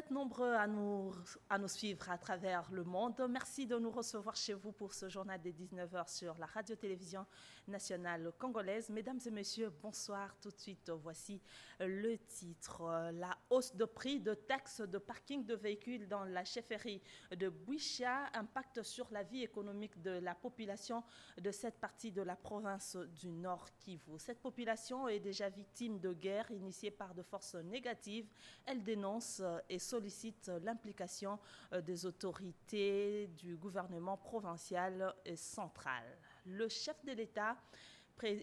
êtes nombreux à nous suivre à travers le monde. Merci de nous recevoir chez vous pour ce journal des 19 h sur la radio-télévision nationale congolaise. Mesdames et messieurs, bonsoir. Tout de suite, voici le titre. La hausse de prix de taxes de parking de véhicules dans la chefferie de Bouicha impacte sur la vie économique de la population de cette partie de la province du Nord Kivu. Cette population est déjà victime de guerres initiées par de forces négatives. Elle dénonce et sollicite l'implication des autorités du gouvernement provincial et central. Le chef de l'État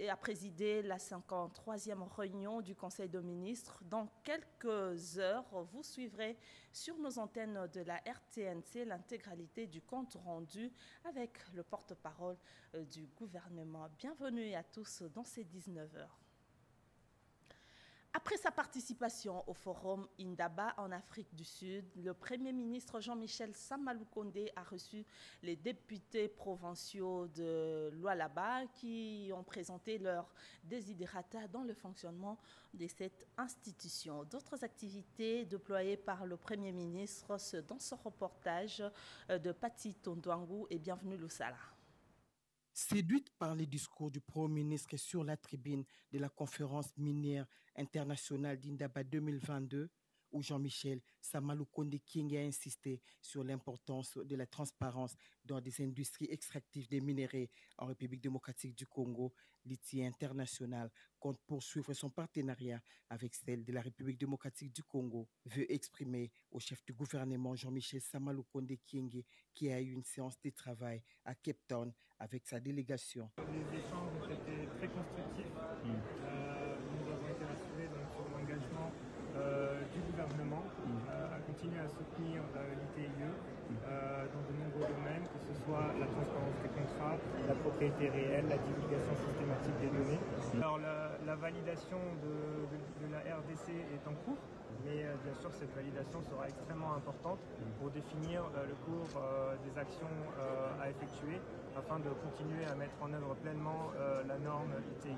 a présidé la 53e réunion du Conseil des ministres. Dans quelques heures, vous suivrez sur nos antennes de la RTNC l'intégralité du compte rendu avec le porte-parole du gouvernement. Bienvenue à tous dans ces 19 heures. Après sa participation au forum Indaba en Afrique du Sud, le Premier ministre Jean-Michel Samaloukonde a reçu les députés provinciaux de Lualaba qui ont présenté leurs desiderata dans le fonctionnement de cette institution. D'autres activités déployées par le Premier ministre dans ce reportage de Pati Tondouangou et Bienvenue Loussala. Séduite par les discours du Premier ministre sur la tribune de la conférence minière internationale d'Indaba 2022, où Jean-Michel Samaloukonde King a insisté sur l'importance de la transparence dans des industries extractives des minéraux en République démocratique du Congo, l'ITI International compte poursuivre son partenariat avec celle de la République démocratique du Congo, veut exprimer au chef du gouvernement Jean-Michel Samaloukonde King qui a eu une séance de travail à Cape Town avec sa délégation. Les échanges ont été très constructifs. Nous avons été rassurés sur l'engagement du gouvernement à continuer à soutenir l'ITIE dans de nombreux domaines, que ce soit la transparence des contrats, la propriété réelle, la divulgation systématique des données. Alors la validation de la RDC est en cours, mais bien sûr cette validation sera extrêmement importante pour définir le cours des actions à effectuer afin de continuer à mettre en œuvre pleinement la norme ITIE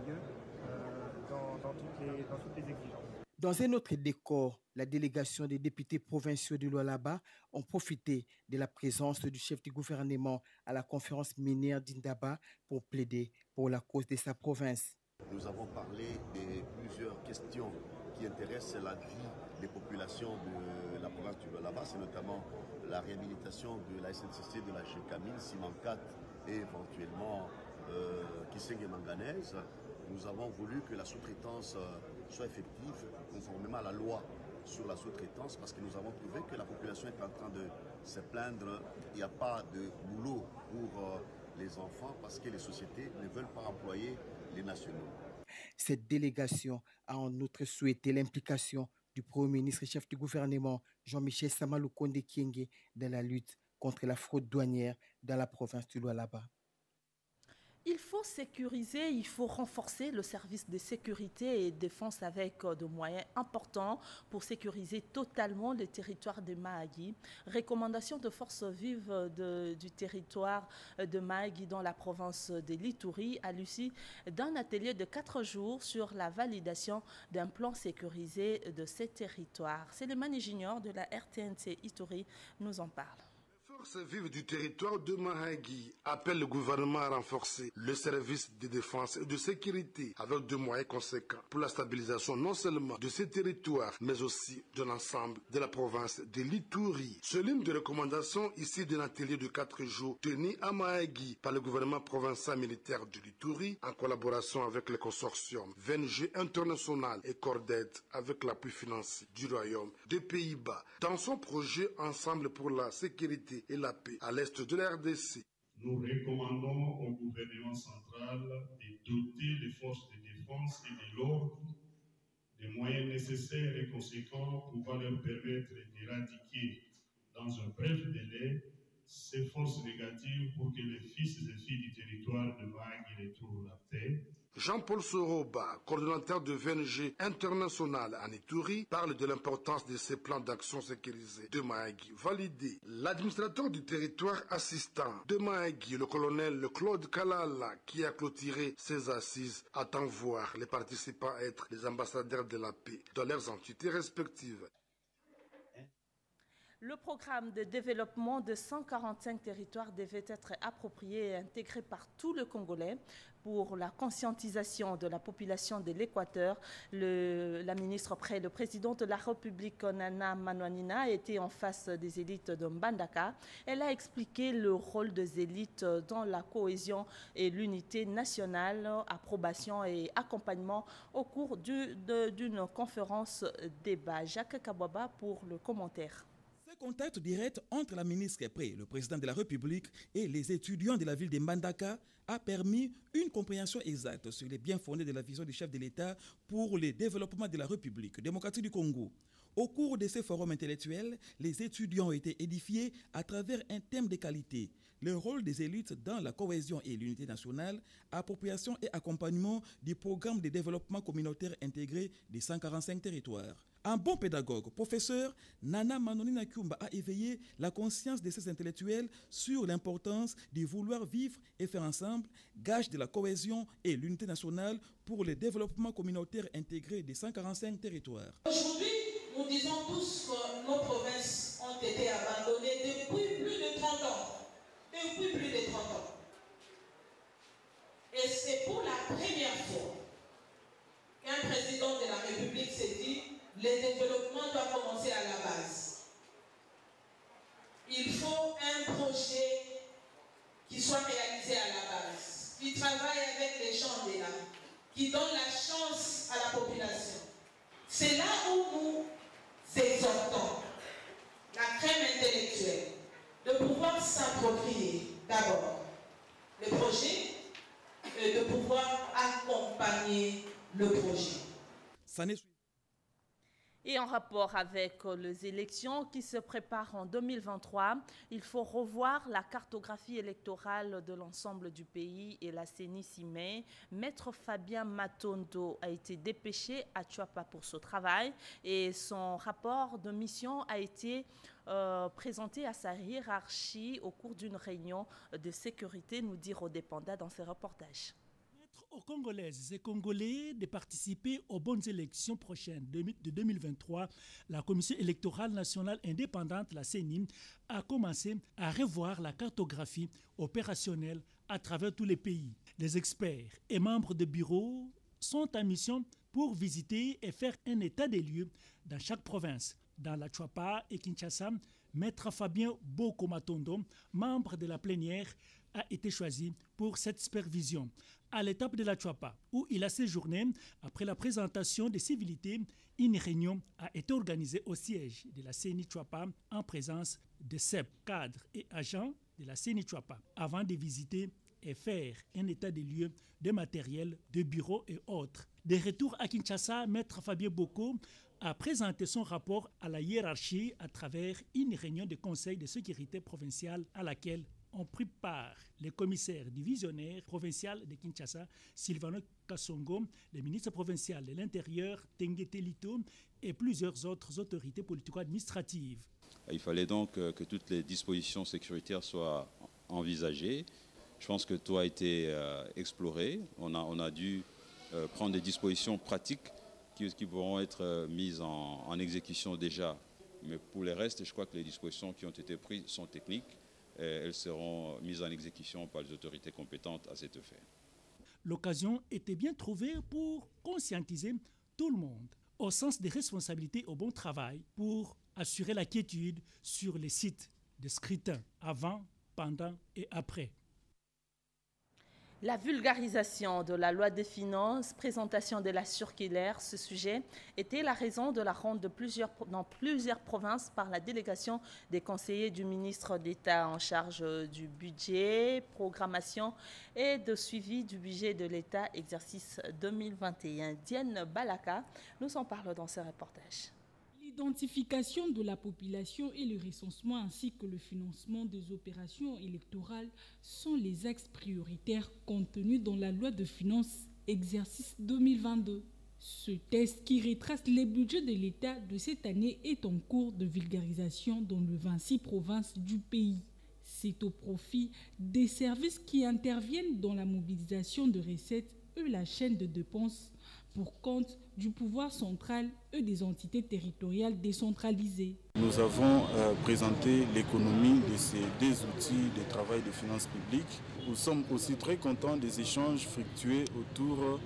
dans toutes les exigences. Dans un autre décor, la délégation des députés provinciaux de Lualaba ont profité de la présence du chef du gouvernement à la conférence minière d'Indaba pour plaider pour la cause de sa province. Nous avons parlé de plusieurs questions qui intéressent la vie des populations de la province du Lualaba. C'est notamment la réhabilitation de la SNCC, de la Gécamine, Simancat et éventuellement Kisenge Manganèse. Nous avons voulu que la sous-traitance soit effective conformément à la loi sur la sous-traitance parce que nous avons trouvé que la population est en train de se plaindre. Il n'y a pas de boulot pour les enfants parce que les sociétés ne veulent pas employer les nationaux. Cette délégation a en outre souhaité l'implication du Premier ministre et chef du gouvernement Jean-Michel Samaloukonde King dans la lutte contre la fraude douanière dans la province du Lualaba. Il faut sécuriser, il faut renforcer le service de sécurité et de défense avec de moyens importants pour sécuriser totalement le territoire de Mahagi. Recommandation de forces vives du territoire de Mahagi dans la province de l'Ituri à l'issue d'un atelier de 4 jours sur la validation d'un plan sécurisé de ces territoires. C'est le Mani Junior de la RTNC Ituri nous en parle. Les forces vives du territoire de Mahagi appellent le gouvernement à renforcer le service de défense et de sécurité avec des moyens conséquents pour la stabilisation non seulement de ces territoires, mais aussi de l'ensemble de la province de l'Ituri. C'est l'une des recommandations ici d'un atelier de 4 jours tenu à Mahagi par le gouvernement provincial militaire de l'Ituri en collaboration avec le consortium VNG International et Cordet avec l'appui financier du Royaume des Pays-Bas dans son projet Ensemble pour la sécurité et la paix à l'est de la RDC. Nous recommandons au gouvernement central de doter les forces de défense et de l'ordre des moyens nécessaires et conséquents pouvant leur permettre d'éradiquer dans un bref délai ces forces négatives pour que les fils et filles du territoire de Mahagi retrouvent la paix. Jean-Paul Soroba, coordonnateur de VNG International en Ituri, parle de l'importance de ces plans d'action sécurisés de Mahagi validés. L'administrateur du territoire assistant de Mahagi, le colonel Claude Kalala, qui a clôturé ses assises, attend voir les participants être les ambassadeurs de la paix dans leurs entités respectives. Le programme de développement de 145 territoires devait être approprié et intégré par tous les Congolais pour la conscientisation de la population de l'Équateur. La ministre auprès le président de la République, Nana Manouanina, était en face des élites de Mbandaka. Elle a expliqué le rôle des élites dans la cohésion et l'unité nationale, approbation et accompagnement au cours d'une conférence débat. Jacques Kabwaba pour le commentaire. Ce contact direct entre la ministre Pré, le président de la République, et les étudiants de la ville de Mbandaka a permis une compréhension exacte sur les biens fondés de la vision du chef de l'État pour le développement de la République démocratique du Congo. Au cours de ces forums intellectuels, les étudiants ont été édifiés à travers un thème de qualité, le rôle des élites dans la cohésion et l'unité nationale, appropriation et accompagnement du programme de développement communautaire intégré des 145 territoires. Un bon pédagogue, professeur, Nana Manouanina a éveillé la conscience de ces intellectuels sur l'importance de vouloir vivre et faire ensemble, gage de la cohésion et l'unité nationale pour le développement communautaire intégré des 145 territoires. Aujourd'hui, nous disons tous que nos provinces ont été abandonnées depuis plus de 30 ans. Depuis plus de 30 ans. Et c'est pour la première fois qu'un président de la République s'est dit le développement doit commencer à la base. Il faut un projet qui soit réalisé à la base, qui travaille avec les gens de là, qui donne la chance à la population. C'est là où nous exhortons la crème intellectuelle de pouvoir s'approprier d'abord le projet et de pouvoir accompagner le projet. Et en rapport avec les élections qui se préparent en 2023, il faut revoir la cartographie électorale de l'ensemble du pays et la CENI s'y met. Maître Fabien Matondo a été dépêché à Tchouapa pour ce travail et son rapport de mission a été présenté à sa hiérarchie au cours d'une réunion de sécurité, nous dit Rodépanda dans ses reportages. Aux Congolaises et Congolais de participer aux bonnes élections prochaines de 2023, la Commission électorale nationale indépendante, la CENI, a commencé à revoir la cartographie opérationnelle à travers tous les pays. Les experts et membres de bureau sont en mission pour visiter et faire un état des lieux dans chaque province. Dans la Tchouapa et Kinshasa, Maître Fabien Boko-Matondo, membre de la plénière, a été choisi pour cette supervision. À l'étape de la Tchouapa, où il a séjourné, après la présentation des civilités, une réunion a été organisée au siège de la CENI Tchouapa en présence de CEP, cadres et agents de la CENI Tchouapa, avant de visiter et faire un état des lieux de matériel, de bureaux et autres. De retour à Kinshasa, Maître Fabien Boko a présenté son rapport à la hiérarchie à travers une réunion de conseil de sécurité provincial à laquelle ont pris part les commissaires divisionnaires provincial de Kinshasa, Sylvano Kassongo, le ministre provincial de l'Intérieur, Tengue Telito, et plusieurs autres autorités politico-administratives. Il fallait donc que toutes les dispositions sécuritaires soient envisagées. Je pense que tout a été exploré. On a dû prendre des dispositions pratiques qui pourront être mises en exécution déjà. Mais pour les restes, je crois que les dispositions qui ont été prises sont techniques. Elles seront mises en exécution par les autorités compétentes à cet effet. L'occasion était bien trouvée pour conscientiser tout le monde au sens des responsabilités au bon travail pour assurer la quiétude sur les sites de scrutin avant, pendant et après. La vulgarisation de la loi des finances, présentation de la circulaire, ce sujet était la raison de la ronde dans plusieurs provinces par la délégation des conseillers du ministre d'État en charge du budget, programmation et de suivi du budget de l'État, exercice 2021. Diane Balaka nous en parle dans ce reportage. L'identification de la population et le recensement ainsi que le financement des opérations électorales sont les axes prioritaires contenus dans la loi de finances exercice 2022. Ce test qui retrace les budgets de l'État de cette année est en cours de vulgarisation dans les 26 provinces du pays. C'est au profit des services qui interviennent dans la mobilisation de recettes et la chaîne de dépenses pour compte du pouvoir central et des entités territoriales décentralisées. Nous avons présenté l'économie de ces deux outils de travail de finances publiques. Nous sommes aussi très contents des échanges fructueux autour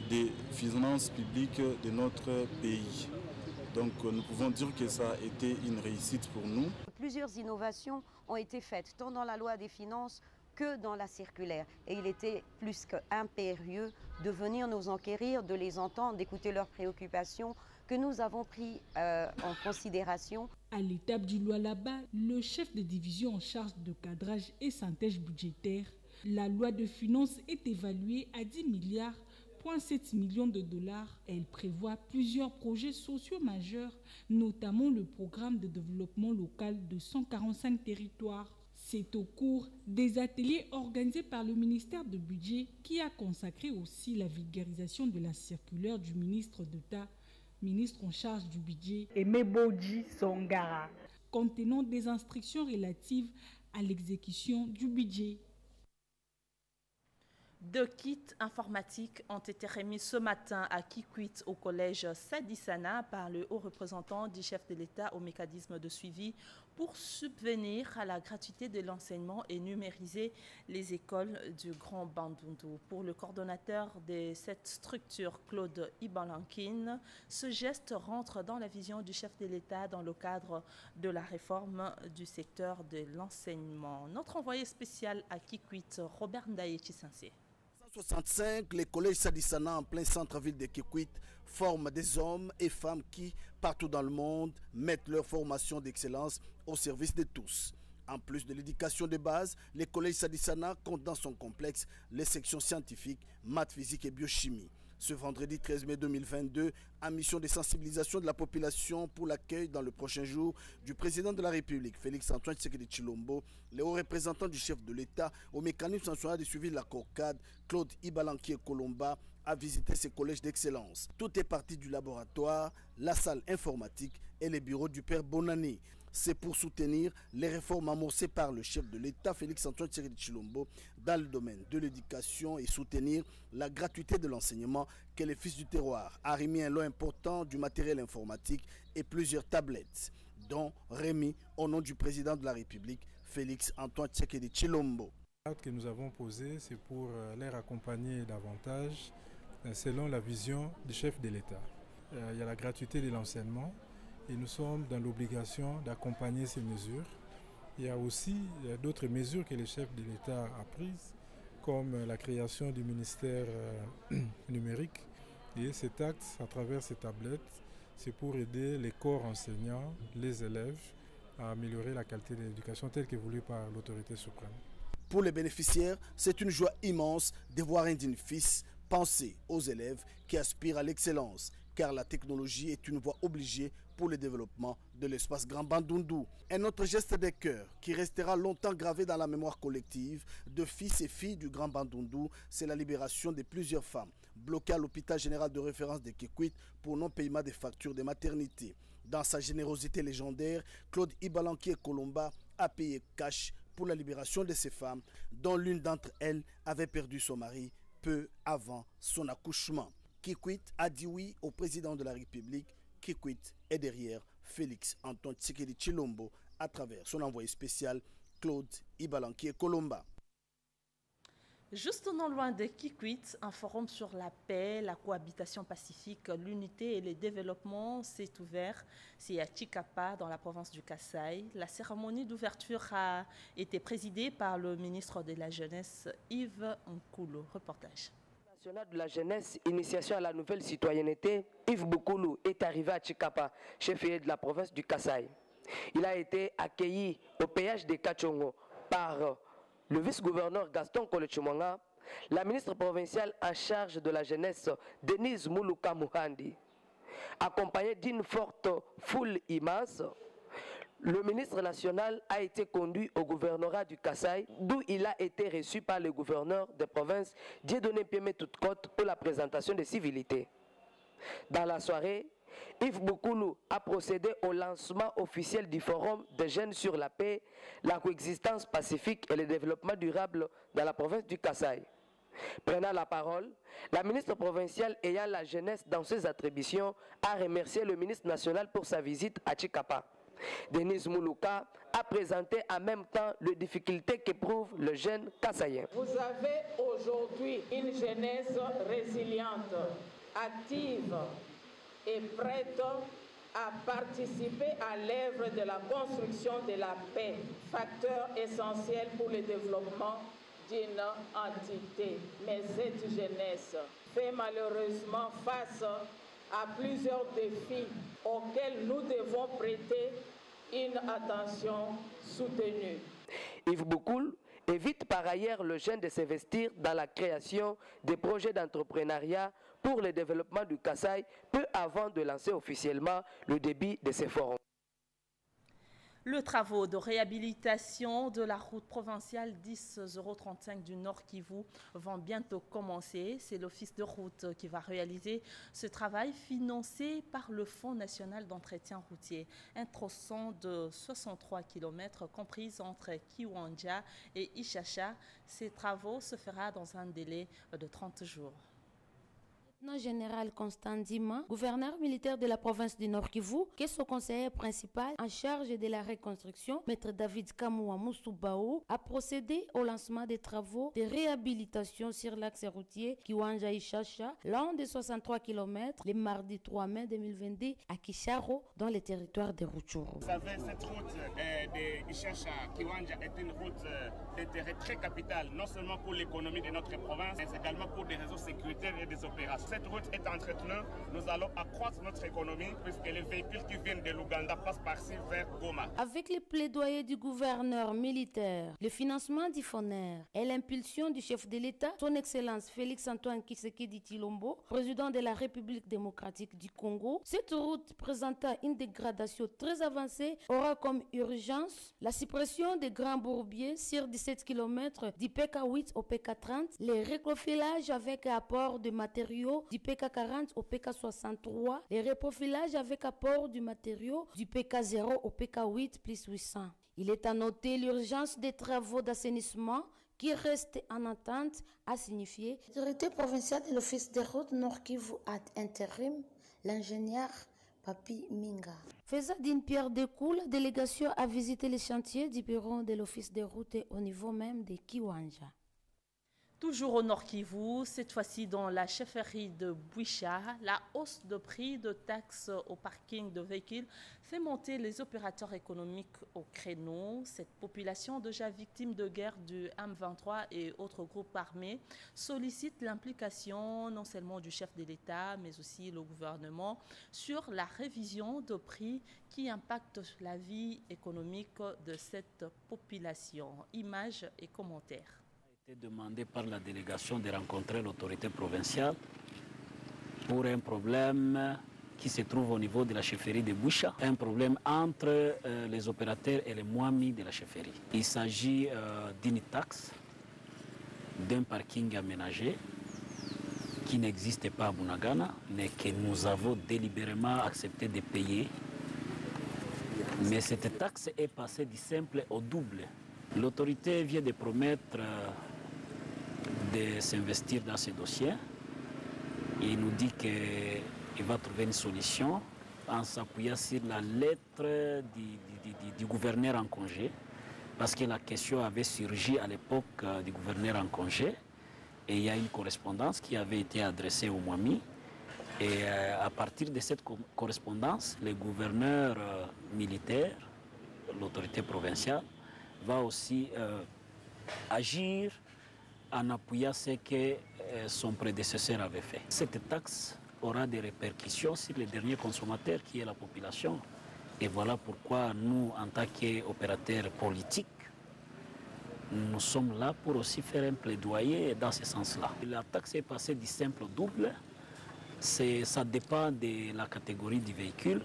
des finances publiques de notre pays. Donc nous pouvons dire que ça a été une réussite pour nous. Plusieurs innovations ont été faites, tant dans la loi des finances que dans la circulaire. Et il était plus qu'impérieux de venir nous enquérir, de les entendre, d'écouter leurs préoccupations, que nous avons pris en considération. À l'étape du Lualaba, le chef de division en charge de cadrage et synthèse budgétaire, la loi de finances est évaluée à 10 milliards. 7 millions de dollars. Elle prévoit plusieurs projets sociaux majeurs, notamment le programme de développement local de 145 territoires. C'est au cours des ateliers organisés par le ministère du Budget qui a consacré aussi la vulgarisation de la circulaire du ministre d'État, ministre en charge du budget, Emeboji Songara, contenant des instructions relatives à l'exécution du budget. 2 kits informatiques ont été remis ce matin à Kikwit au collège Sadisana par le haut représentant du chef de l'État au mécanisme de suivi pour subvenir à la gratuité de l'enseignement et numériser les écoles du Grand Bandundu. Pour le coordonnateur de cette structure, Claude Ibalankin, ce geste rentre dans la vision du chef de l'État dans le cadre de la réforme du secteur de l'enseignement. Notre envoyé spécial à Kikwit, Robert Ndaye-Chisansé. 65, les collèges Sadisana en plein centre-ville de Kikwit forment des hommes et femmes qui, partout dans le monde, mettent leur formation d'excellence au service de tous. En plus de l'éducation de base, les collèges Sadisana comptent dans son complexe les sections scientifiques, maths, physique et biochimie. Ce vendredi 13 mai 2022, en mission de sensibilisation de la population pour l'accueil dans le prochain jour du président de la République, Félix-Antoine Tshisekedi Tshilombo, le haut représentant du chef de l'État au mécanisme national de suivi de la CORCAD, Claude Ibalanki Kolomba, a visité ces collèges d'excellence. Tout est parti du laboratoire, la salle informatique et les bureaux du père Bonani. C'est pour soutenir les réformes amorcées par le chef de l'État, Félix-Antoine Tshisekedi Tshilombo, dans le domaine de l'éducation et soutenir la gratuité de l'enseignement que les fils du terroir a remis un lot important du matériel informatique et plusieurs tablettes, dont remis au nom du président de la République, Félix-Antoine Tshisekedi Tshilombo. L'acte que nous avons posé, c'est pour les accompagner davantage selon la vision du chef de l'État. Il y a la gratuité de l'enseignement. Et nous sommes dans l'obligation d'accompagner ces mesures. Il y a aussi d'autres mesures que le chef de l'État a prises, comme la création du ministère numérique. Et cet acte, à travers ces tablettes, c'est pour aider les corps enseignants, les élèves, à améliorer la qualité de l'éducation telle que voulue par l'autorité suprême. Pour les bénéficiaires, c'est une joie immense de voir un digne fils penser aux élèves qui aspirent à l'excellence, car la technologie est une voie obligée pour le développement de l'espace Grand Bandundu. Un autre geste de cœur qui restera longtemps gravé dans la mémoire collective de fils et filles du Grand Bandundu, c'est la libération de plusieurs femmes bloquées à l'hôpital général de référence de Kikwit pour non-paiement des factures de maternité. Dans sa générosité légendaire, Claude Ibalanki Kolomba a payé cash pour la libération de ces femmes, dont l'une d'entre elles avait perdu son mari peu avant son accouchement. Kikwit a dit oui au président de la République. Kikwit est derrière Félix-Antoine Tshisekedi Tshilombo à travers son envoyé spécial Claude Ibalanki Kolomba. Juste non loin de Kikwit, un forum sur la paix, la cohabitation pacifique, l'unité et le développement s'est ouvert. C'est à Chikapa, dans la province du Kasaï. La cérémonie d'ouverture a été présidée par le ministre de la Jeunesse, Yves Nkulu. Reportage. National de la jeunesse, initiation à la nouvelle citoyenneté, Yves Boukoulou est arrivé à Chikapa, chef-lieu de la province du Kasaï. Il a été accueilli au péage de Kachongo par le vice-gouverneur Gaston Kolechumanga, la ministre provinciale en charge de la jeunesse, Denise Moulouka Mouhandi. Accompagné d'une forte foule immense, le ministre national a été conduit au gouvernorat du Kasaï, d'où il a été reçu par le gouverneur de province, Dieudonné Piemé Toute-Côte, pour la présentation des civilités. Dans la soirée, Yves Boukoulou a procédé au lancement officiel du Forum des jeunes sur la paix, la coexistence pacifique et le développement durable dans la province du Kasaï. Prenant la parole, la ministre provinciale ayant la jeunesse dans ses attributions a remercié le ministre national pour sa visite à Tshikapa. Denise Moulouka a présenté en même temps les difficultés qu'éprouve le jeune Kassaïen. Vous avez aujourd'hui une jeunesse résiliente, active et prête à participer à l'œuvre de la construction de la paix, facteur essentiel pour le développement d'une entité. Mais cette jeunesse fait malheureusement face à plusieurs défis auxquels nous devons prêter une attention soutenue. Yves Boukoul évite par ailleurs le jeune de s'investir dans la création des projets d'entrepreneuriat pour le développement du Kasaï peu avant de lancer officiellement le début de ces forums. Le travaux de réhabilitation de la route provinciale 10-035 du Nord Kivu vont bientôt commencer. C'est l'Office de route qui va réaliser ce travail financé par le Fonds national d'entretien routier. Un tronçon de 63 km compris entre Kiwanja et Ishasha. Ces travaux se feront dans un délai de 30 jours. Le général Constant Dima, gouverneur militaire de la province du Nord Kivu, qui est son conseiller principal en charge de la reconstruction, Maître David Kamoua Moussoubao, a procédé au lancement des travaux de réhabilitation sur l'axe routier Kiwanja-Ishasha, long de 63 km, le mardi 3 mai 2022 à Kisharo, dans le territoire de Rutshuru. Vous savez, cette route de Ishasha-Kiwanja est une route d'intérêt très capital, non seulement pour l'économie de notre province, mais également pour des réseaux sécuritaires et des opérations. Cette route est entretenue, nous allons accroître notre économie puisque les véhicules qui viennent de l'Ouganda passent par-ci vers Goma. Avec le plaidoyer du gouverneur militaire, le financement du FONER et l'impulsion du chef de l'État, son Excellence Félix-Antoine Tshisekedi Tshilombo, président de la République démocratique du Congo, cette route présentant une dégradation très avancée aura comme urgence la suppression des grands bourbiers sur 17 km du PK8 au PK30, les reprofilages avec apport de matériaux du PK40 au PK63, les reprofilages avec apport du matériau du PK0 au PK8 plus 800. Il est à noter l'urgence des travaux d'assainissement qui restent en attente, a signifié l'autorité provinciale de l'Office des routes Nord Kivu ad intérim, l'ingénieur Papi Minga. Faisant d'une pierre deux coups, la délégation a visité les chantiers du bureau de l'Office des routes et au niveau même de Kiwanja. Toujours au Nord Kivu, cette fois-ci dans la chefferie de Bouicha, la hausse de prix de taxes au parking de véhicules fait monter les opérateurs économiques au créneau. Cette population déjà victime de guerre du M23 et autres groupes armés sollicite l'implication non seulement du chef de l'État, mais aussi le gouvernement sur la révision de prix qui impacte la vie économique de cette population. Images et commentaires. Demandé par la délégation de rencontrer l'autorité provinciale pour un problème qui se trouve au niveau de la chefferie de Bouicha, un problème entre les opérateurs et les moamis de la chefferie. Il s'agit d'une taxe, d'un parking aménagé qui n'existe pas à Bunagana, mais que nous avons délibérément accepté de payer. Mais cette taxe est passée du simple au double. L'autorité vient de promettre de s'investir dans ce dossier. Il nous dit qu'il va trouver une solution en s'appuyant sur la lettre du gouverneur en congé, parce que la question avait surgi à l'époque du gouverneur en congé, et il y a une correspondance qui avait été adressée au Moami. Et à partir de cette correspondance, le gouverneur militaire, l'autorité provinciale, va aussi agir en appuyant ce que son prédécesseur avait fait. Cette taxe aura des répercussions sur les derniers consommateurs qui est la population. Et voilà pourquoi nous, en tant qu'opérateurs politiques, nous sommes là pour aussi faire un plaidoyer dans ce sens-là. La taxe est passée du simple au double. Ça dépend de la catégorie du véhicule.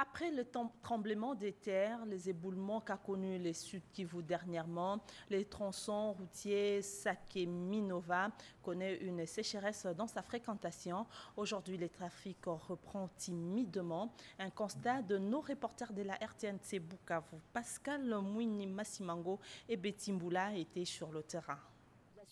Après le tremblement des terres, les éboulements qu'a connu les Sud Kivu dernièrement, les tronçons routiers Saké-Minova connaissent une sécheresse dans sa fréquentation. Aujourd'hui, le trafic reprend timidement. Un constat de nos reporters de la RTNC Bukavu, Pascal Mouini Massimango et Betty Mboula étaient sur le terrain.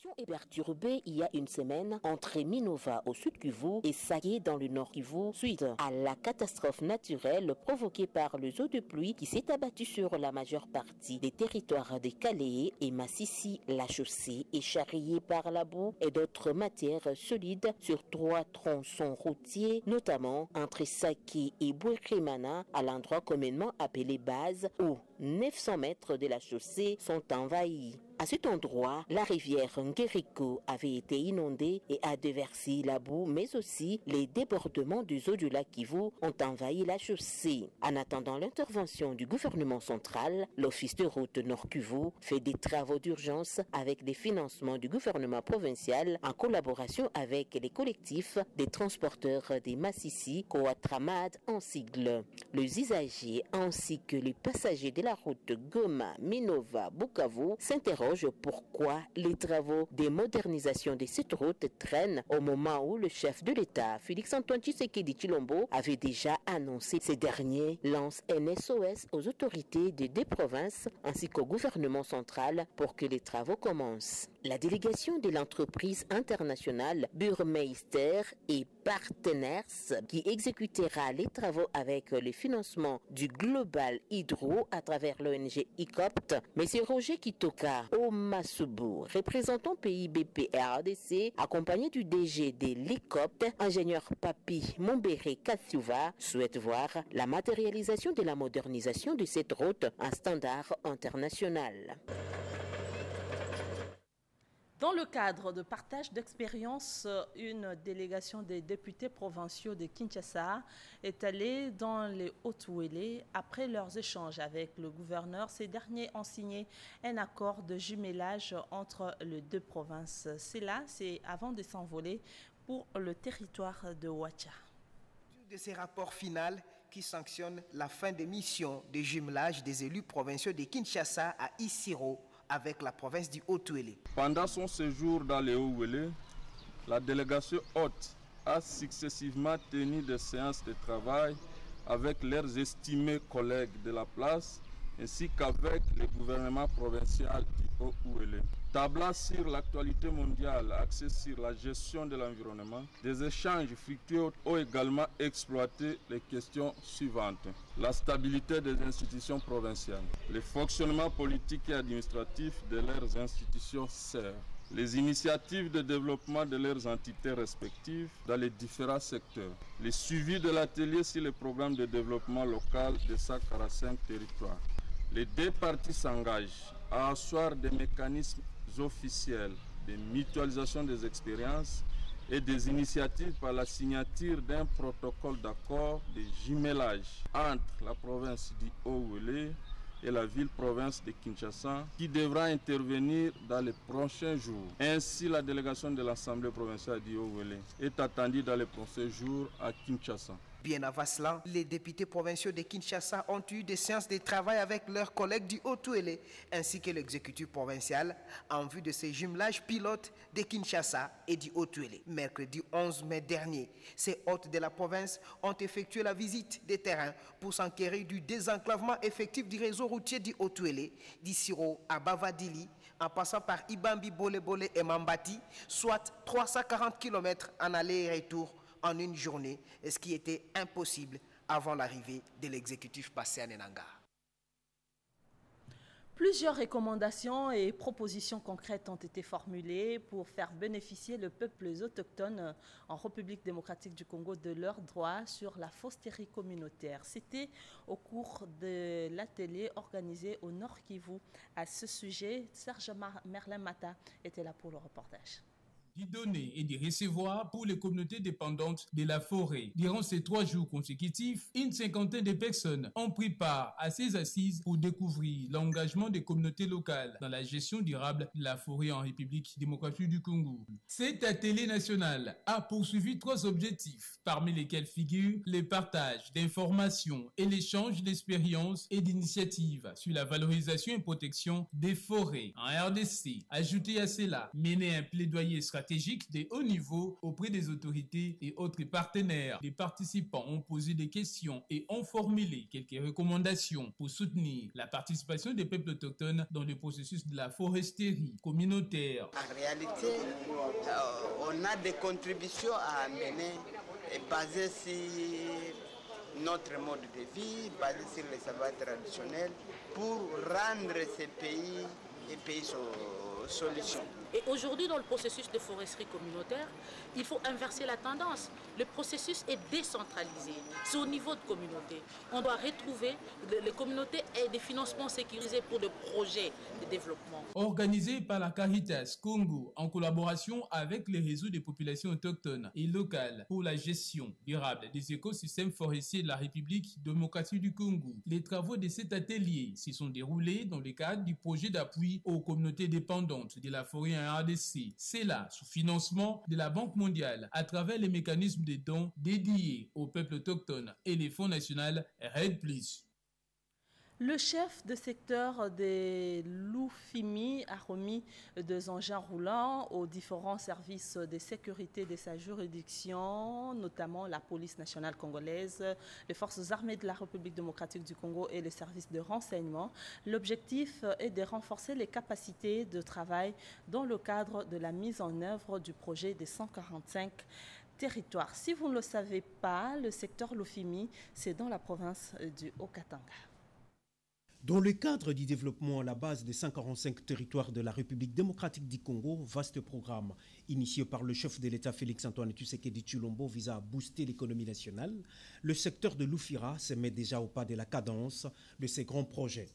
situation est perturbée il y a une semaine entre Minova au sud Kivu et Sake dans le nord Kivu suite à la catastrophe naturelle provoquée par le eau de pluie qui s'est abattu sur la majeure partie des territoires de Calais et Massissi. La chaussée est charriée par la boue et d'autres matières solides sur 3 tronçons routiers, notamment entre Sake et Bouékrimana, à l'endroit communément appelé base, où 900 mètres de la chaussée sont envahis. À cet endroit, la rivière Ngeriko avait été inondée et a déversé la boue, mais aussi les débordements des eaux du lac Kivu ont envahi la chaussée. En attendant l'intervention du gouvernement central, l'Office de route Nord Kivu fait des travaux d'urgence avec des financements du gouvernement provincial en collaboration avec les collectifs des transporteurs des Massissi, Coatramad en sigle. Les usagers ainsi que les passagers de la route Goma, Minova, Bukavu s'interrogent pourquoi les travaux de modernisation de cette route traînent au moment où le chef de l'État, Félix-Antoine Tshisekedi Tshilombo, avait déjà annoncé ces derniers lancent un SOS aux autorités des deux provinces ainsi qu'au gouvernement central pour que les travaux commencent. La délégation de l'entreprise internationale Burmeister et Partenaires qui exécutera les travaux avec le financement du Global Hydro à travers l'ONG ICOPT, M. Roger Kitoka Omasubu, représentant PIBP RDC, accompagné du DG de l'ICOPT, ingénieur Papi Mombere Kassiuva, souhaite voir la matérialisation de la modernisation de cette route en standard international. Dans le cadre de partage d'expériences, une délégation des députés provinciaux de Kinshasa est allée dans les Hautes-Ouélé. Après leurs échanges avec le gouverneur, ces derniers ont signé un accord de jumelage entre les deux provinces. C'est avant de s'envoler pour le territoire de Ouacha. De ces rapports finaux qui sanctionnent la fin des missions de jumelage des élus provinciaux de Kinshasa à Isiro, avec la province du Haut-Ouélé. Pendant son séjour dans les Hauts-Ouélé, la délégation haute a successivement tenu des séances de travail avec leurs estimés collègues de la place ainsi qu'avec le gouvernement provincial du Haut-Ouélé. Tablant sur l'actualité mondiale axée sur la gestion de l'environnement, des échanges fructueux ont également exploité les questions suivantes. La stabilité des institutions provinciales, le fonctionnement politique et administratif de leurs institutions serres, les initiatives de développement de leurs entités respectives dans les différents secteurs, le suivi de l'atelier sur le programme de développement local de 145 territoires. Les deux parties s'engagent à asseoir des mécanismes officiels de mutualisation des expériences et des initiatives par la signature d'un protocole d'accord de jumelage entre la province du Haut-Ouélé et la ville-province de Kinshasa qui devra intervenir dans les prochains jours. Ainsi, la délégation de l'Assemblée provinciale du Haut-Ouélé est attendue dans les prochains jours à Kinshasa. Bien avant cela, les députés provinciaux de Kinshasa ont eu des séances de travail avec leurs collègues du Haut-Ouélé ainsi que l'exécutif provincial en vue de ces jumelages pilotes de Kinshasa et du Haut-Ouélé. Mercredi 11 mai dernier, ces hôtes de la province ont effectué la visite des terrains pour s'enquérir du désenclavement effectif du réseau routier du Haut-Ouélé, d'Isiro à Bavadili, en passant par Ibambi, Bolebole et Mambati, soit 340 km en aller et retour en une journée, ce qui était impossible avant l'arrivée de l'exécutif passé à Nenanga. Plusieurs recommandations et propositions concrètes ont été formulées pour faire bénéficier le peuple autochtone en République démocratique du Congo de leurs droits sur la fausserie communautaire. C'était au cours de l'atelier organisé au Nord Kivu. À ce sujet, Serge Merlin Mata était là pour le reportage. d'y donner et d'y recevoir pour les communautés dépendantes de la forêt. Durant ces 3 jours consécutifs, une cinquantaine de personnes ont pris part à ces assises pour découvrir l'engagement des communautés locales dans la gestion durable de la forêt en République démocratique du Congo. Cet atelier national a poursuivi 3 objectifs, parmi lesquels figurent le partage d'informations et l'échange d'expériences et d'initiatives sur la valorisation et protection des forêts en RDC. Ajouté à cela, mener un plaidoyer stratégique stratégiques des hauts niveaux auprès des autorités et autres partenaires. Les participants ont posé des questions et ont formulé quelques recommandations pour soutenir la participation des peuples autochtones dans le processus de la foresterie communautaire. En réalité, on a des contributions à amener basées sur notre mode de vie, basées sur les savoirs traditionnels, pour rendre ces pays un pays solution. Et aujourd'hui, dans le processus de foresterie communautaire, il faut inverser la tendance. Le processus est décentralisé. C'est au niveau de communauté. On doit retrouver les communautés et des financements sécurisés pour des projets de développement. Organisé par la Caritas Congo en collaboration avec les réseaux des populations autochtones et locales pour la gestion durable des écosystèmes forestiers de la République démocratique du Congo, les travaux de cet atelier se sont déroulés dans le cadre du projet d'appui aux communautés dépendantes de la forêt en RDC. C'est là, sous financement de la Banque mondiale, à travers les mécanismes de dons dédiés aux peuples autochtones et les fonds nationaux RED+. Le chef de secteur de l'Oufimi a remis 2 engins roulants aux différents services de sécurité de sa juridiction, notamment la police nationale congolaise, les forces armées de la République démocratique du Congo et les services de renseignement. L'objectif est de renforcer les capacités de travail dans le cadre de la mise en œuvre du projet des 145 territoires. Si vous ne le savez pas, le secteur Lofimi, c'est dans la province du Haut-Katanga. Dans le cadre du développement à la base des 145 territoires de la République démocratique du Congo, vaste programme initié par le chef de l'État Félix-Antoine Tshisekedi Tshilombo vise à booster l'économie nationale. Le secteur de l'Oufira se met déjà au pas de la cadence de ces grands projets.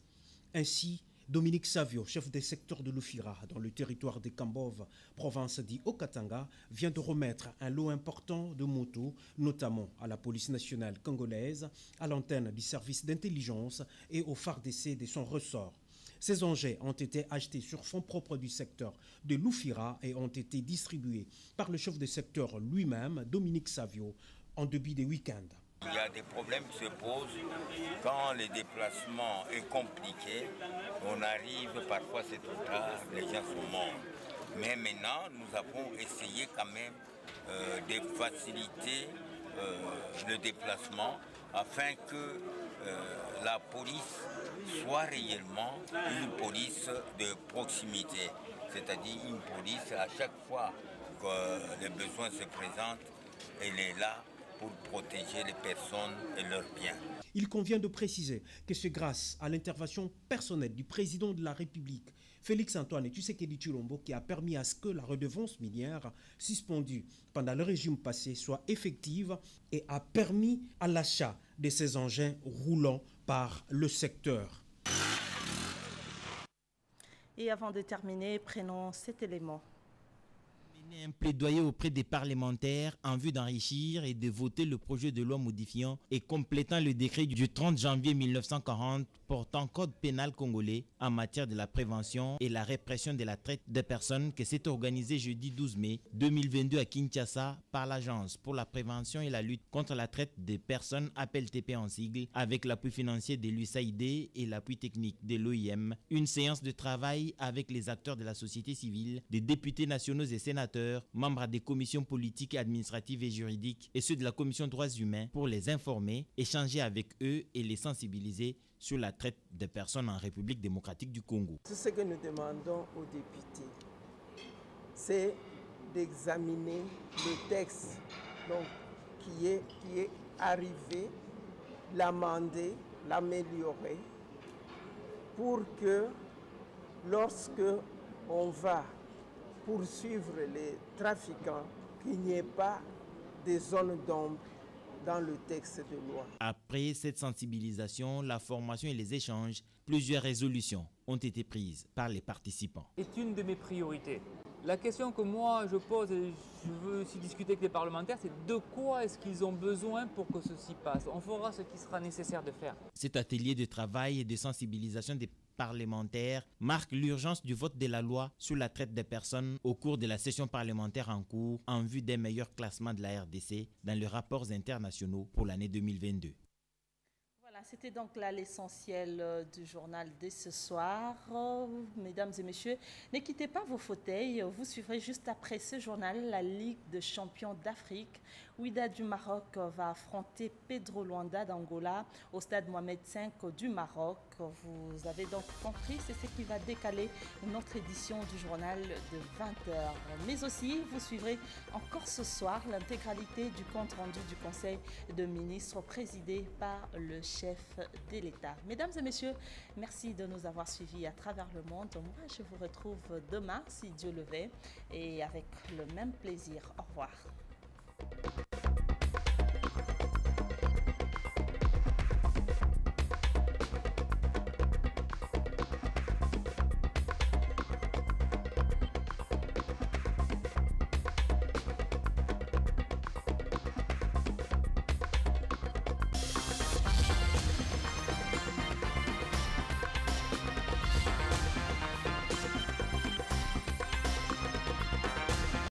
Ainsi, Dominique Savio, chef des secteurs de l'Oufira dans le territoire de Kambove, province du Haut-Katanga, vient de remettre un lot important de motos, notamment à la police nationale congolaise, à l'antenne du service d'intelligence et au phare d'essai de son ressort. Ces engins ont été achetés sur fonds propres du secteur de l'Oufira et ont été distribués par le chef de secteur lui-même, Dominique Savio, en début de week-end. Il y a des problèmes qui se posent quand le déplacement est compliqué. On arrive, parfois c'est trop tard, les gens sont morts. Mais maintenant, nous avons essayé quand même de faciliter le déplacement afin que la police soit réellement une police de proximité. C'est-à-dire une police, à chaque fois que le besoin se présente, elle est là pour protéger les personnes et leurs biens. Il convient de préciser que c'est grâce à l'intervention personnelle du président de la République, Félix-Antoine Tshisekedi Tshilombo, qui a permis à ce que la redevance minière suspendue pendant le régime passé soit effective et a permis à l'achat de ces engins roulants par le secteur. Et avant de terminer, prenons cet élément. Un plaidoyer auprès des parlementaires en vue d'enrichir et de voter le projet de loi modifiant et complétant le décret du 30 janvier 1940 portant code pénal congolais en matière de la prévention et la répression de la traite des personnes qui s'est organisé jeudi 12 mai 2022 à Kinshasa par l'Agence pour la prévention et la lutte contre la traite des personnes, APLTP en sigle, avec l'appui financier de l'USAID et l'appui technique de l'OIM. Une séance de travail avec les acteurs de la société civile, des députés nationaux et sénateurs, membres des commissions politiques, administratives et juridiques et ceux de la commission droits humains pour les informer, échanger avec eux et les sensibiliser sur la traite des personnes en République démocratique du Congo. Tout ce que nous demandons aux députés, c'est d'examiner le texte donc, qui est arrivé, l'amender, l'améliorer, pour que lorsque on va poursuivre les trafiquants, qu'il n'y ait pas de zones d'ombre dans le texte de loi. Après cette sensibilisation, la formation et les échanges, plusieurs résolutions ont été prises par les participants. C'est une de mes priorités. La question que moi je pose et je veux aussi discuter avec les parlementaires, c'est de quoi est-ce qu'ils ont besoin pour que ceci passe. On fera ce qui sera nécessaire de faire. Cet atelier de travail et de sensibilisation des parlementaires marque l'urgence du vote de la loi sur la traite des personnes au cours de la session parlementaire en cours en vue des meilleurs classements de la RDC dans les rapports internationaux pour l'année 2022. Voilà, c'était donc là l'essentiel du journal de ce soir. Mesdames et messieurs, ne quittez pas vos fauteuils. Vous suivrez juste après ce journal la Ligue des champions d'Afrique. Wydad du Maroc va affronter Pedro Luanda d'Angola au stade Mohamed V du Maroc. Vous avez donc compris, c'est ce qui va décaler notre édition du journal de 20h. Mais aussi, vous suivrez encore ce soir l'intégralité du compte rendu du Conseil de ministres présidé par le chef de l'État. Mesdames et messieurs, merci de nous avoir suivis à travers le monde. Moi, je vous retrouve demain, si Dieu le veut, et avec le même plaisir. Au revoir.